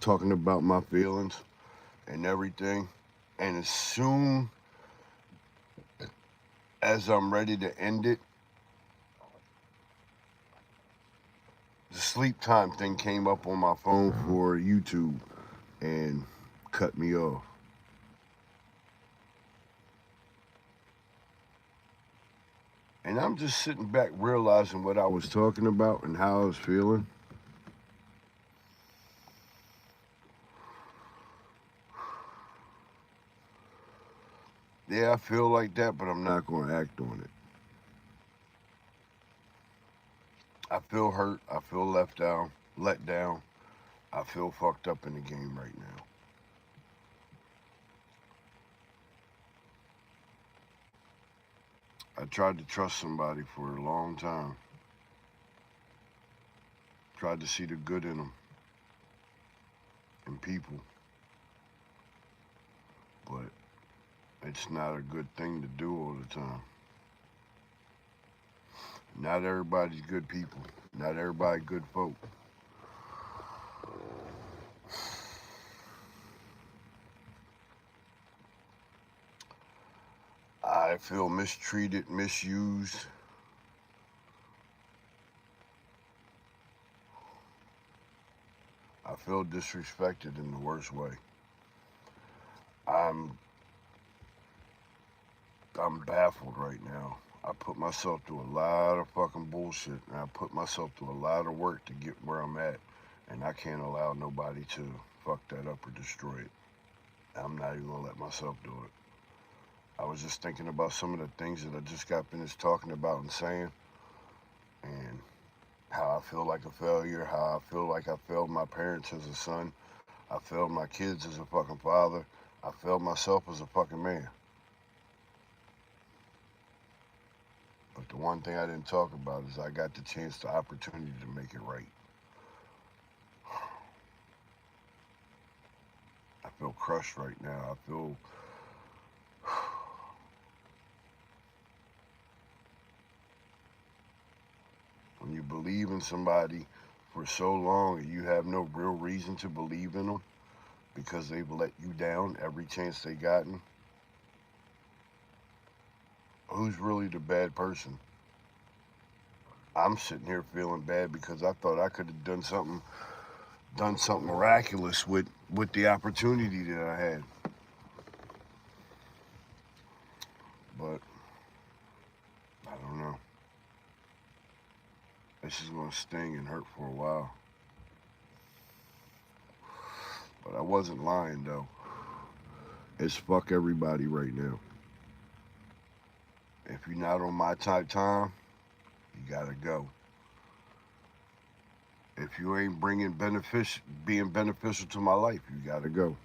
talking about my feelings and everything. And as soon as I'm ready to end it, the sleep time thing came up on my phone for YouTube and cut me off. And I'm just sitting back realizing what I was talking about and how I was feeling. Yeah, I feel like that, but I'm not going to act on it. I feel hurt. I feel left down, let down. I feel fucked up in the game right now. I tried to trust somebody for a long time. Tried to see the good in them and people, but it's not a good thing to do all the time. Not everybody's good people. Not everybody good folk. I feel mistreated, misused. I feel disrespected in the worst way. I'm I'm baffled right now. I put myself through a lot of fucking bullshit, and I put myself through a lot of work to get where I'm at, and I can't allow nobody to fuck that up or destroy it. I'm not even gonna let myself do it. I was just thinking about some of the things that I just got finished talking about and saying, and how I feel like a failure, how I feel like I failed my parents as a son, I failed my kids as a fucking father, I failed myself as a fucking man. But the one thing I didn't talk about is I got the chance, the opportunity to make it right. I feel crushed right now. I feel when you believe in somebody for so long and you have no real reason to believe in them because they've let you down every chance they gotten, who's really the bad person? I'm sitting here feeling bad because I thought I could have done something miraculous with the opportunity that I had. But I don't know. This is gonna sting and hurt for a while. But I wasn't lying though. It's fuck everybody right now. If you're not on my type time, you gotta go. If you ain't being beneficial to my life, you gotta go.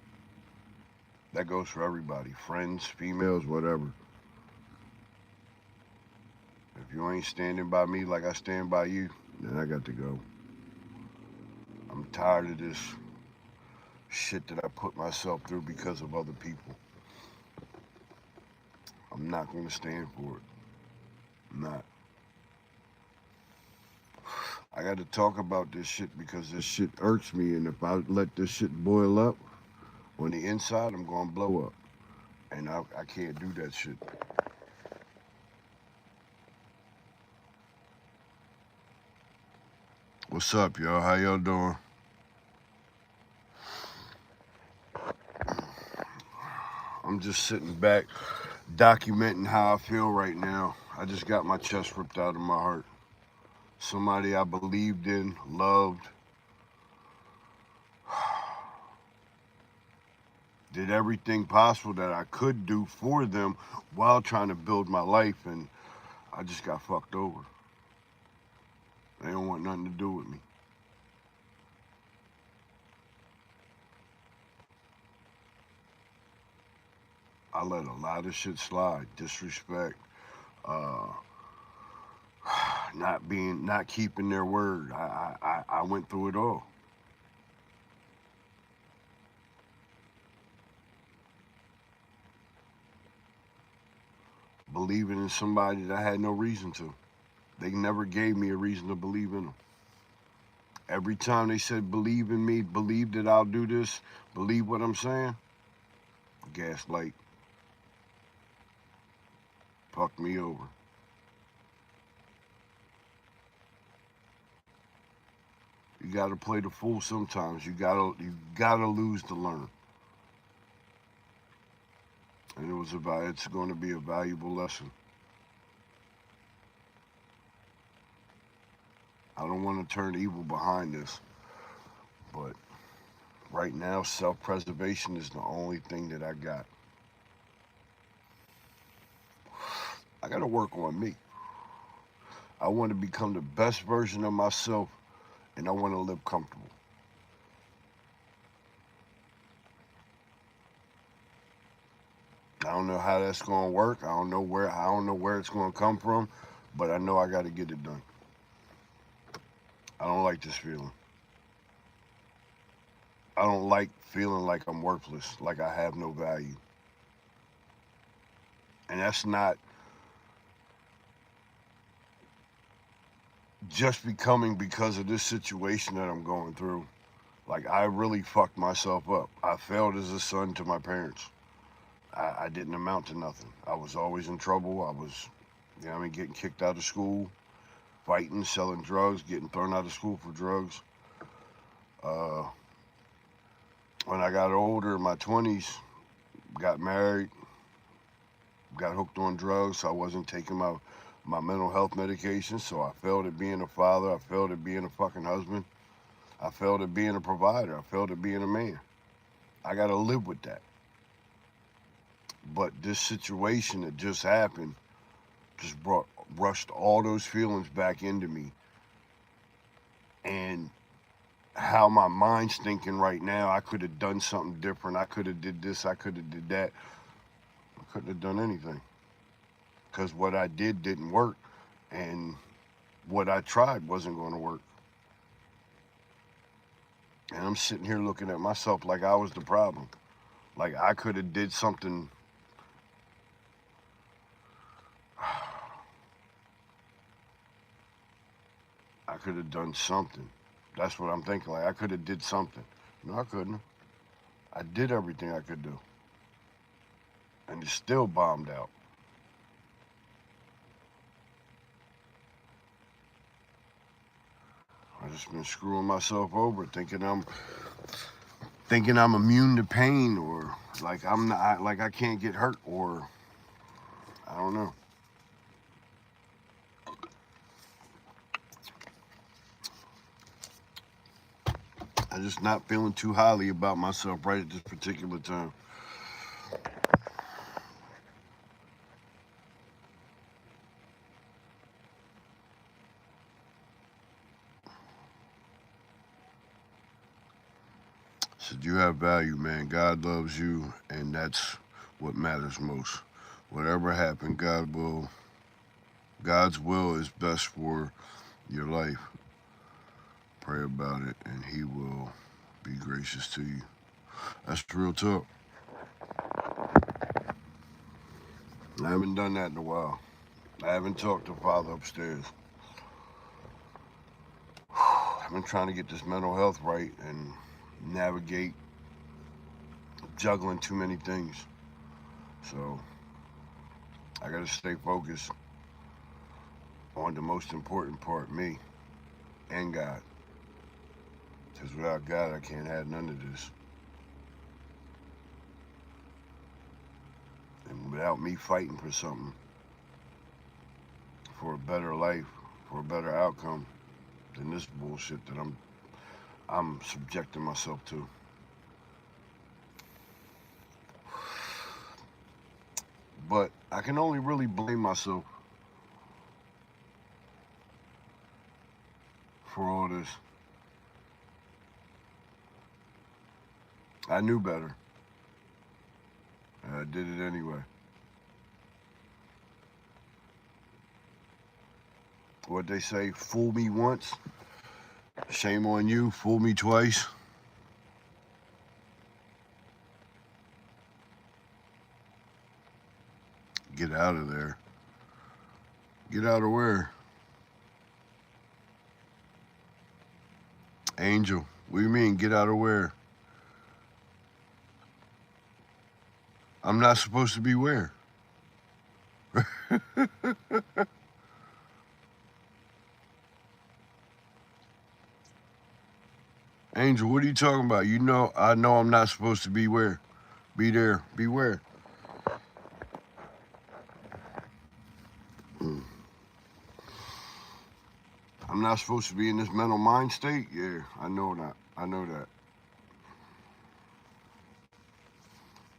That goes for everybody, friends, females, whatever. If you ain't standing by me like I stand by you, then I got to go. I'm tired of this shit that I put myself through because of other people. I'm not gonna stand for it. I'm not. I got to talk about this shit because this shit irks me, and if I let this shit boil up on the inside, I'm gonna blow up, and I can't do that shit. What's up, y'all? How y'all doing? I'm just sitting back, documenting how I feel right now. I just got my chest ripped out of my heart. Somebody I believed in, loved, did everything possible that I could do for them while trying to build my life, and I just got fucked over. They don't want nothing to do with me. I let a lot of shit slide. Disrespect, uh, not keeping their word. I went through it all. Believing in somebody that I had no reason to. They never gave me a reason to believe in them. Every time they said, believe in me, believe that I'll do this, believe what I'm saying, gaslight, fucked me over. You gotta play the fool sometimes. You gotta lose to learn. And it's going to be a valuable lesson. I don't want to turn evil behind this, but right now, self-preservation is the only thing that I got. I got to work on me. I want to become the best version of myself, and I want to live comfortable. I don't know how that's going to work. I don't know where it's going to come from, but I know I got to get it done. I don't like this feeling. I don't like feeling like I'm worthless, like I have no value. And that's not just becoming because of this situation that I'm going through. Like, I really fucked myself up. I failed as a son to my parents. I didn't amount to nothing. I was always in trouble. I was, getting kicked out of school, fighting, selling drugs, getting thrown out of school for drugs. Uh, when I got older, in my 20s, got married, got hooked on drugs. So I wasn't taking my mental health medication. So I failed at being a father. I failed at being a fucking husband. I failed at being a provider. I failed at being a man. I got to live with that. But this situation that just happened just rushed all those feelings back into me. And how my mind's thinking right now, I could have done something different. I could have did this. I could have did that. I couldn't have done anything. Because what I did didn't work. And what I tried wasn't going to work. And I'm sitting here looking at myself like I was the problem. Like I could have did something. I could have done something. That's what I'm thinking. Like I could have did something. No, I couldn't. I did everything I could do. And it still bombed out. I just been screwing myself over, thinking I'm immune to pain, or like I'm not, like I can't get hurt, or I don't know. I'm just not feeling too highly about myself right at this particular time. So you have value, man. God loves you, and that's what matters most. Whatever happened, God's will is best for your life. Pray about it, and He will be gracious to you. That's real talk. I haven't done that in a while. I haven't talked to Father upstairs. I've been trying to get this mental health right and navigate juggling too many things. So I gotta stay focused on the most important part, me and God. Because without God, I can't have none of this. And without me fighting for something, for a better life, for a better outcome, than this bullshit that I'm subjecting myself to. But I can only really blame myself for all this. I knew better. And I did it anyway. What they say, fool me once, shame on you, fool me twice. Get out of there. Get out of where? Angel, what do you mean, get out of where? I'm not supposed to be where? Angel, what are you talking about? You know, I know I'm not supposed to be where? Be there, be where? Mm. I'm not supposed to be in this mental mind state? Yeah, I know that. I know that.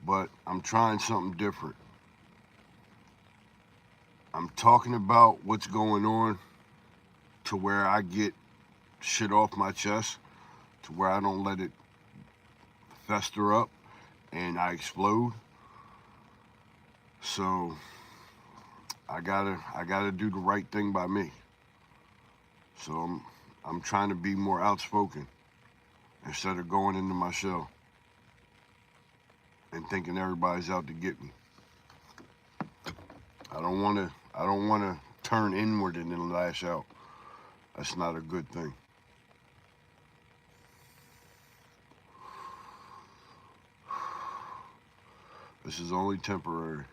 But I'm trying something different. I'm talking about what's going on to where I get shit off my chest, to where I don't let it fester up and I explode. So I gotta do the right thing by me. So I'm trying to be more outspoken instead of going into my shell and thinking everybody's out to get me. I don't wanna turn inward and then lash out. That's not a good thing. This is only temporary.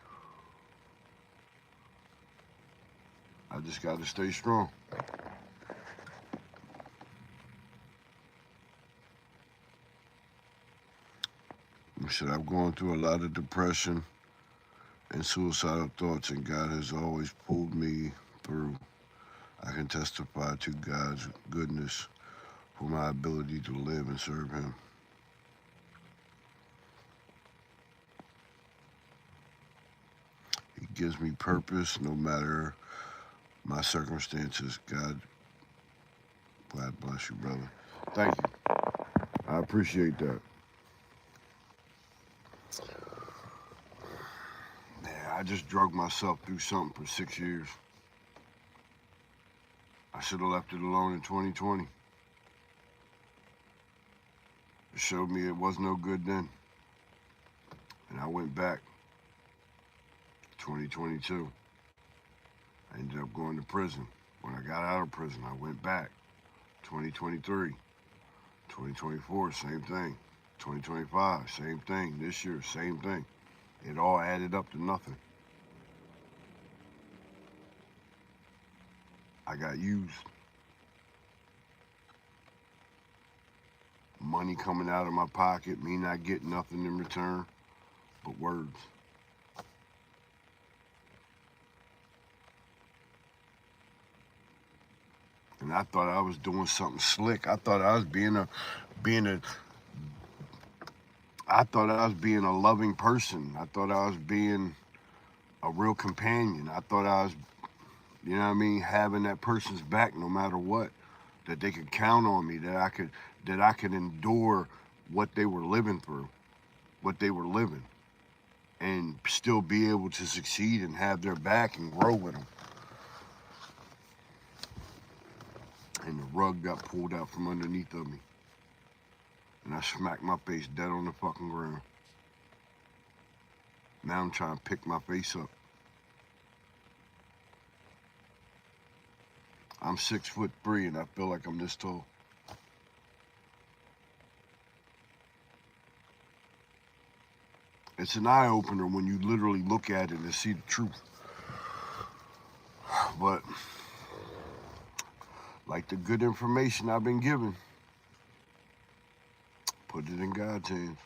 I just gotta stay strong. I said I'm going through a lot of depression and suicidal thoughts, and God has always pulled me through. I can testify to God's goodness for my ability to live and serve Him. He gives me purpose no matter my circumstances. God bless you, brother. Thank you. I appreciate that. Yeah, I just drug myself through something for 6 years. I should have left it alone in 2020. It showed me it was no good then. And I went back 2022. I ended up going to prison. When I got out of prison, I went back 2023. 2024, same thing. 2025, same thing. This year, same thing. It all added up to nothing. I got used. Money coming out of my pocket, me not getting nothing in return but words. And I thought I was doing something slick. I thought I was being a I thought I was being a loving person. I thought I was being a real companion. I thought I was, you know what I mean, having that person's back no matter what. That they could count on me, that I could endure what they were living through, what they were living, and still be able to succeed and have their back and grow with them. And the rug got pulled out from underneath of me. And I smacked my face dead on the fucking ground. Now I'm trying to pick my face up. I'm 6'3" and I feel like I'm this tall. It's an eye opener when you literally look at it and see the truth. But like the good information I've been given, put it in God's hands.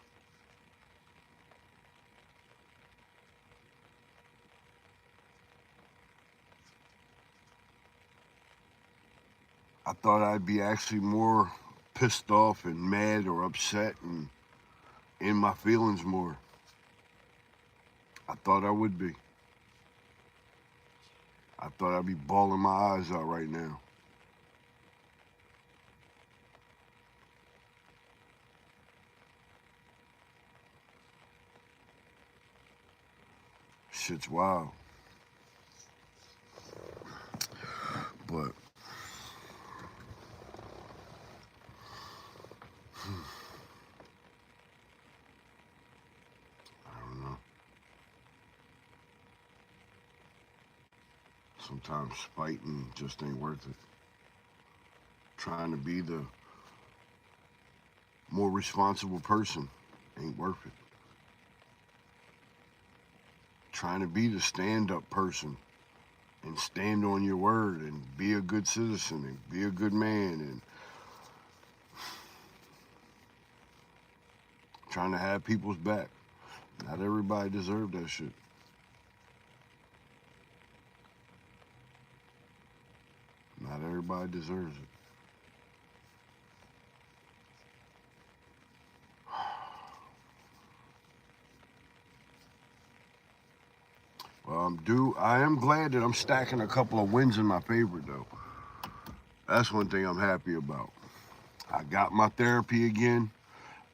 I thought I'd be actually more pissed off and mad or upset and in my feelings more. I thought I would be. I thought I'd be bawling my eyes out right now. Shit's wild. But I don't know. Sometimes fighting just ain't worth it. Trying to be the more responsible person. Ain't worth it. Trying to be the stand-up person and stand on your word and be a good citizen and be a good man and trying to have people's back. Not everybody deserves that shit. Not everybody deserves it. I am glad that I'm stacking a couple of wins in my favor, though. That's one thing I'm happy about. I got my therapy again.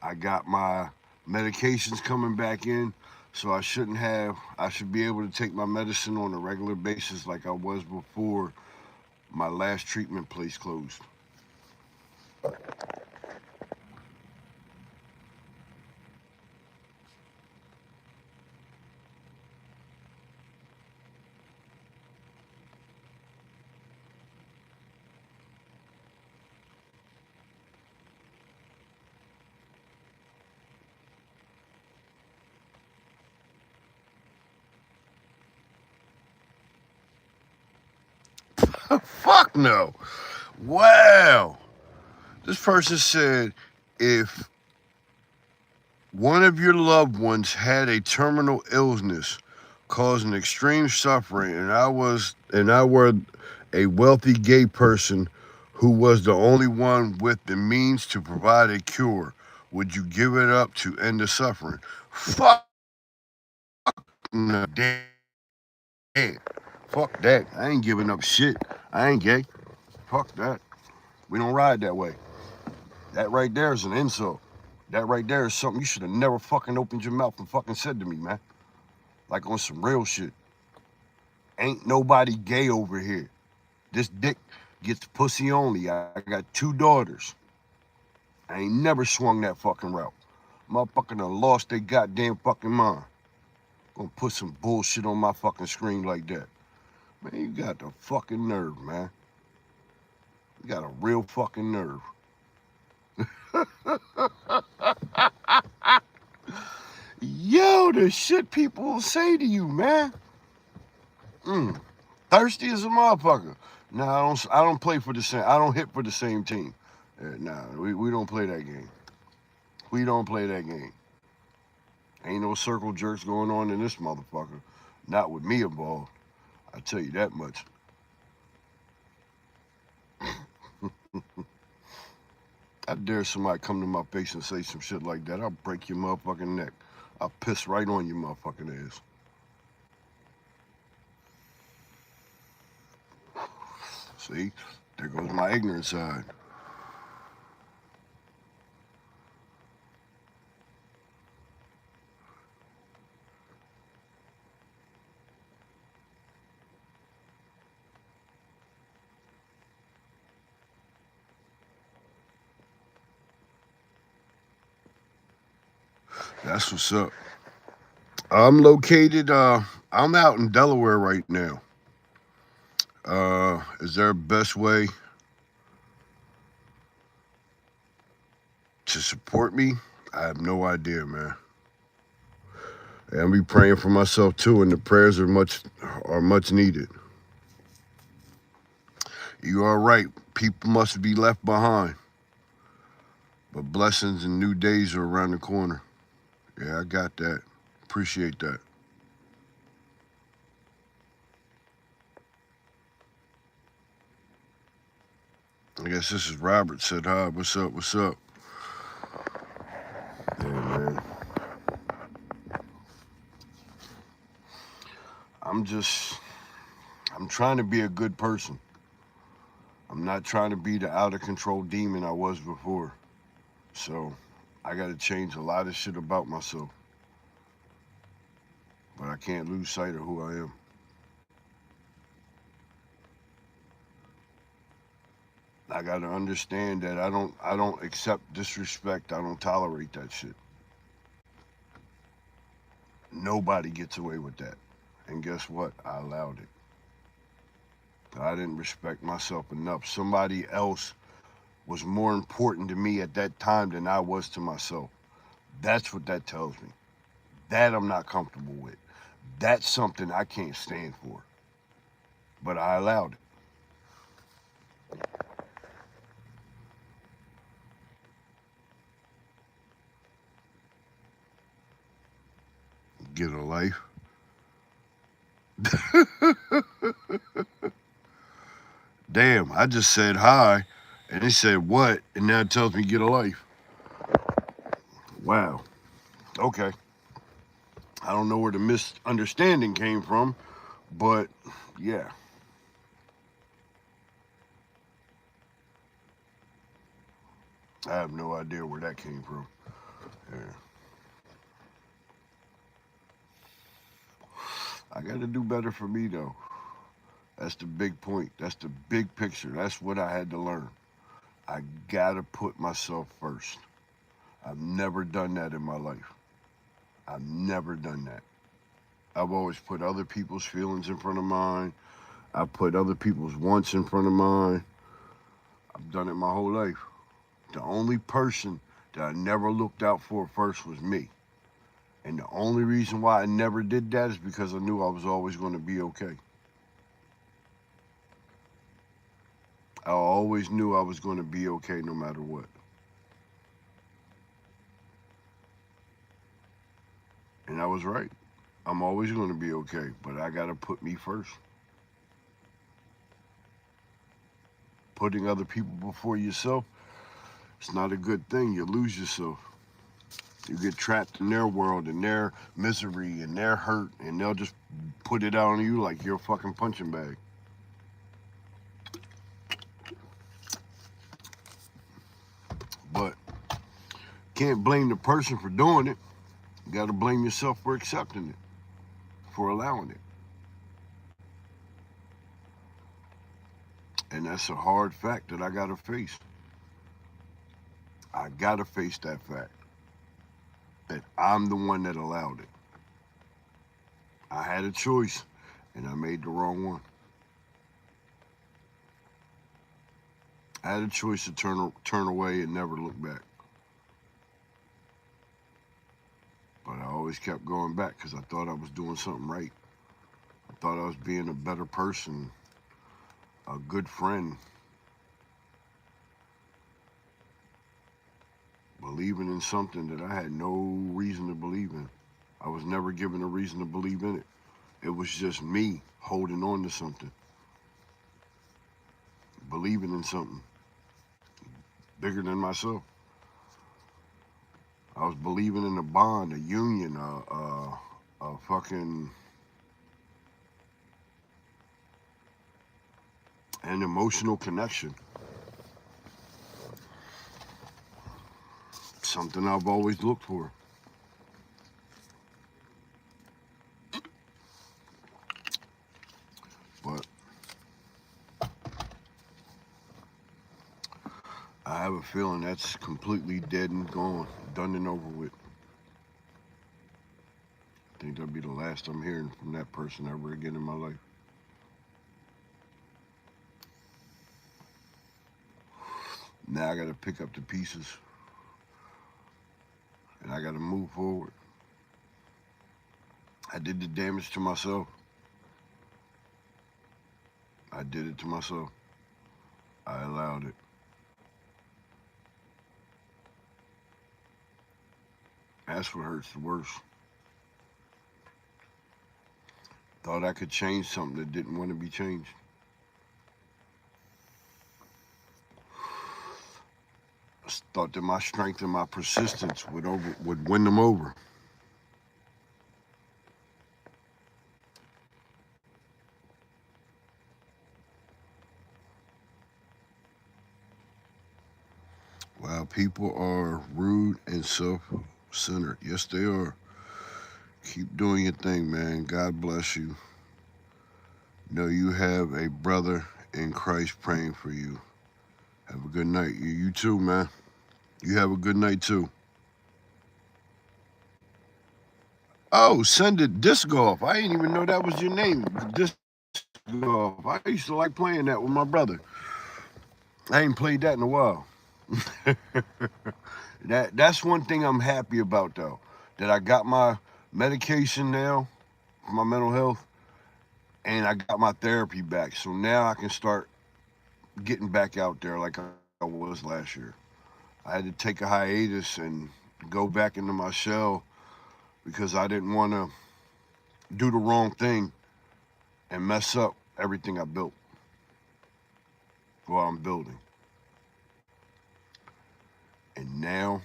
I got my medications coming back in. So I should be able to take my medicine on a regular basis like I was before my last treatment place closed. Fuck no. Wow. This person said if one of your loved ones had a terminal illness causing extreme suffering and I were a wealthy gay person who was the only one with the means to provide a cure, would you give it up to end the suffering? Fuck no, damn. Fuck that. I ain't giving up shit. I ain't gay. Fuck that. We don't ride that way. That right there is an insult. That right there is something you should have never fucking opened your mouth and fucking said to me, man. Like on some real shit. Ain't nobody gay over here. This dick gets pussy only. I got 2 daughters. I ain't never swung that fucking route. Motherfucker done lost their goddamn fucking mind. Gonna put some bullshit on my fucking screen like that. Man, you got the fucking nerve, man. You got a real fucking nerve. Yo, the shit people will say to you, man. Thirsty as a motherfucker. Nah, I don't play for the same. I don't hit for the same team. Nah, we don't play that game. We don't play that game. Ain't no circle jerks going on in this motherfucker. Not with me involved. I tell you that much. I dare somebody come to my face and say some shit like that, I'll break your motherfucking neck. I'll piss right on your motherfucking ass. See, there goes my ignorant side. That's what's up. I'm located, I'm out in Delaware right now. Is there a best way to support me? I have no idea, man. And I'll be praying for myself too, and the prayers are much needed. You are right. People must be left behind, but blessings and new days are around the corner. Yeah, I got that. Appreciate that. I guess this is Robert. Said hi. What's up? What's up? Yeah, man. I'm just, I'm trying to be a good person. I'm not trying to be the out of control demon I was before. So I got to change a lot of shit about myself. But I can't lose sight of who I am. I got to understand that I don't accept disrespect. I don't tolerate that shit. Nobody gets away with that. And guess what? I allowed it. I didn't respect myself enough. Somebody else was more important to me at that time than I was to myself. That's what that tells me. That I'm not comfortable with. That's something I can't stand for. But I allowed it. Get a life. Damn, I just said hi, and they said what, and now it tells me get a life. Wow. Okay. I don't know where the misunderstanding came from, but yeah. I have no idea where that came from. Yeah. I got to do better for me, though. That's the big point. That's the big picture. That's what I had to learn. I got to put myself first. I've never done that in my life. I've never done that. I've always put other people's feelings in front of mine. I put other people's wants in front of mine. I've done it my whole life. The only person that I never looked out for first was me. And the only reason why I never did that is because I knew I was always going to be okay. I always knew I was going to be okay no matter what. And I was right. I'm always going to be okay, but I got to put me first. Putting other people before yourself, it's not a good thing. You lose yourself. You get trapped in their world and their misery and their hurt, and they'll just put it out on you like you're a fucking punching bag. But can't blame the person for doing it. You got to blame yourself for accepting it, for allowing it. And that's a hard fact that I got to face. I got to face that fact that I'm the one that allowed it. I had a choice, and I made the wrong one. I had a choice to turn away and never look back. But I always kept going back because I thought I was doing something right. I thought I was being a better person, a good friend, believing in something that I had no reason to believe in. I was never given a reason to believe in it. It was just me holding on to something, believing in something bigger than myself. I was believing in a bond, a union, a fucking an emotional connection. Something I've always looked for. But I have a feeling that's completely dead and gone, done and over with. I think that'll be the last I'm hearing from that person ever again in my life. Now I got to pick up the pieces and I got to move forward. I did the damage to myself. I did it to myself. I allowed it. That's what hurts the worst. Thought I could change something that didn't want to be changed. I thought that my strength and my persistence would win them over. Wow, people are rude and self-centered. Yes, they are. Keep doing your thing, man. God bless you. Know you have a brother in Christ praying for you. Have a good night. You too, man. You have a good night too. Oh, send it disc golf. I didn't even know that was your name. Disc golf. I used to like playing that with my brother. I ain't played that in a while. That's one thing I'm happy about though. That I got my medication now for my mental health, and I got my therapy back. So now I can start getting back out there like I was last year. I had to take a hiatus and go back into my shell because I didn't want to do the wrong thing and mess up everything I built while I'm building. And now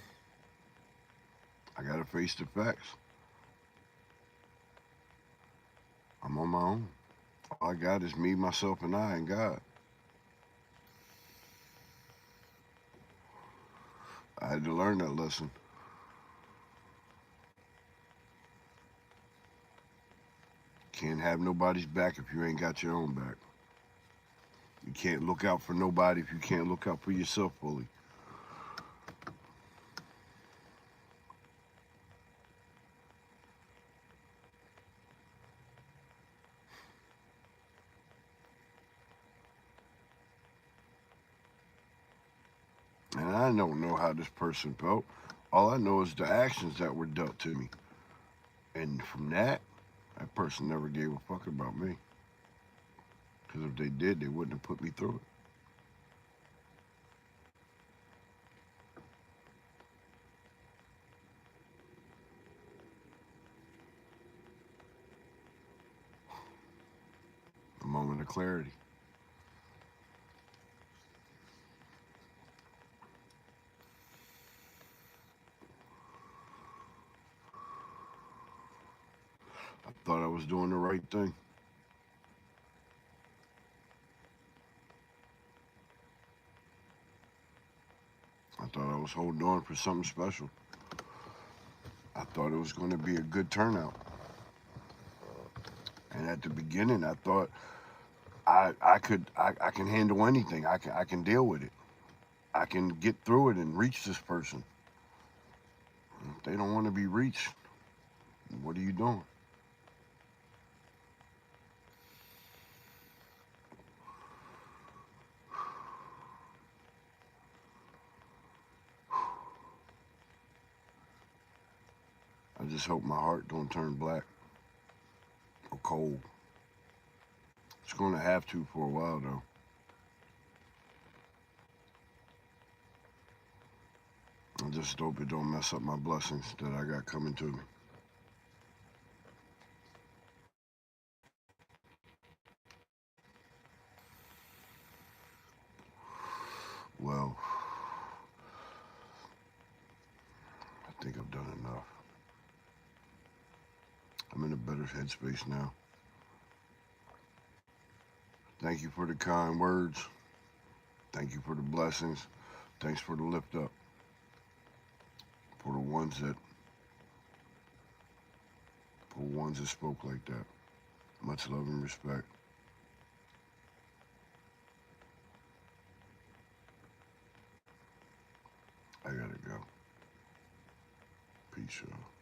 I got to face the facts. I'm on my own. All I got is me, myself, and I, and God. I had to learn that lesson. Can't have nobody's back if you ain't got your own back. You can't look out for nobody if you can't look out for yourself fully. And I don't know how this person felt. All I know is the actions that were dealt to me. And from that person never gave a fuck about me. Because if they did, they wouldn't have put me through it. A moment of clarity. I thought I was doing the right thing. I thought I was holding on for something special. I thought it was going to be a good turnout. And at the beginning, I thought I can handle anything. I can deal with it. I can get through it and reach this person. If they don't want to be reached, what are you doing? I just hope my heart don't turn black or cold. It's going to have to for a while though. I just hope it don't mess up my blessings that I got coming to me. Well, I think I've done enough. I'm in a better headspace now. Thank you for the kind words. Thank you for the blessings. Thanks for the lift up. For the ones that spoke like that. Much love and respect. I gotta go. Peace, y'all.